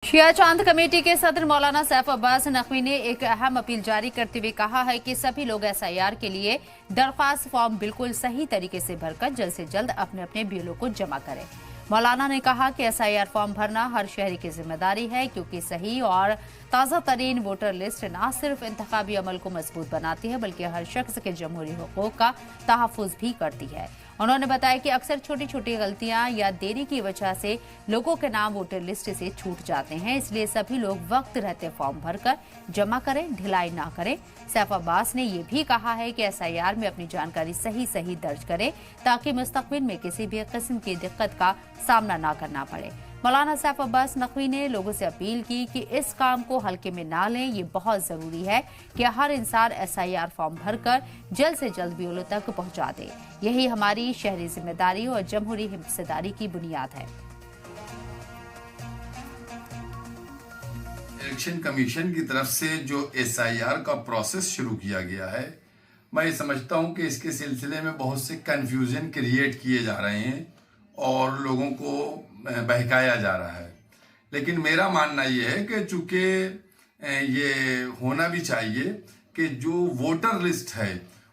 शिया चांद कमेटी के सदर मौलाना सैफ अब्बास नकवी ने एक अहम अपील जारी करते हुए कहा है कि सभी लोग एसआईआर के लिए दरख्वास्त फॉर्म बिल्कुल सही तरीके से भरकर जल्द से जल्द अपने अपने बीएलओ को जमा करें। मौलाना ने कहा कि एसआईआर फॉर्म भरना हर शहरी की जिम्मेदारी है, क्योंकि सही और ताज़ा तरीन वोटर लिस्ट न सिर्फ इंतखाबी अमल को मजबूत बनाती है बल्कि हर शख्स के जमहूरी हुकूक का तहफ़्फ़ुज़ भी करती है। उन्होंने बताया कि अक्सर छोटी छोटी गलतियां या देरी की वजह से लोगों के नाम वोटर लिस्ट से छूट जाते हैं, इसलिए सभी लोग वक्त रहते फॉर्म भरकर जमा करें, ढिलाई ना करें। सैफ अब्बास ने यह भी कहा है कि एसआईआर में अपनी जानकारी सही दर्ज करें ताकि मुस्तकबिल में किसी भी किस्म की दिक्कत का सामना ना करना पड़े। मौलाना सैफ अब्बास नकवी ने लोगों से अपील की कि इस काम को हल्के में ना लें। ये बहुत जरूरी है कि हर इंसान एसआईआर फॉर्म भरकर जल्द से जल्द बीएलओ तक पहुंचा दे। यही हमारी शहरी जिम्मेदारी और जमहूरी हिस्सेदारी की बुनियाद है। इलेक्शन कमीशन की तरफ से जो एसआईआर का प्रोसेस शुरू किया गया है, मैं ये समझता हूं कि इसके सिलसिले में बहुत से कंफ्यूजन क्रिएट किए जा रहे हैं और लोगों को बहकाया जा रहा है। लेकिन मेरा मानना ये है कि चूंकि ये होना भी चाहिए कि जो वोटर लिस्ट है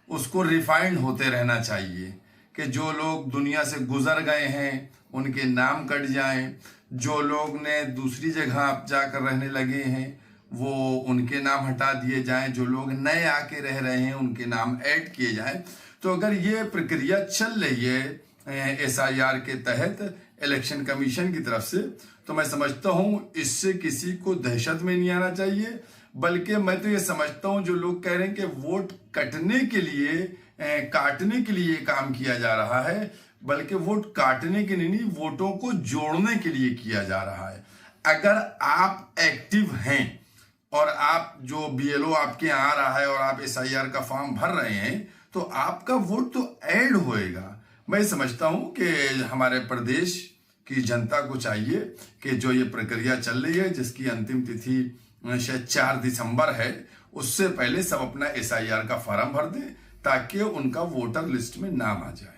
उसको रिफाइंड होते रहना चाहिए, कि जो लोग दुनिया से गुजर गए हैं उनके नाम कट जाएं, जो लोग ने दूसरी जगह जाकर रहने लगे हैं वो उनके नाम हटा दिए जाएं, जो लोग नए आके रह रहे हैं उनके नाम ऐड किए जाएं। तो अगर ये प्रक्रिया चल रही है एसआईआर के तहत इलेक्शन कमीशन की तरफ से, तो मैं समझता हूं इससे किसी को दहशत में नहीं आना चाहिए, बल्कि मैं तो ये समझता हूं जो लोग कह रहे हैं कि वोट कटने के लिए काटने के लिए काम किया जा रहा है, बल्कि वोट काटने के लिए नहीं, वोटों को जोड़ने के लिए किया जा रहा है। अगर आप एक्टिव हैं और आप जो बीएलओ आपके यहाँ आ रहा है और आप एसआईआर का फॉर्म भर रहे हैं तो आपका वोट तो ऐड होएगा। मैं समझता हूं कि हमारे प्रदेश की जनता को चाहिए कि जो ये प्रक्रिया चल रही है, जिसकी अंतिम तिथि शायद 4 दिसंबर है, उससे पहले सब अपना एसआईआर का फॉर्म भर दें ताकि उनका वोटर लिस्ट में नाम आ जाए।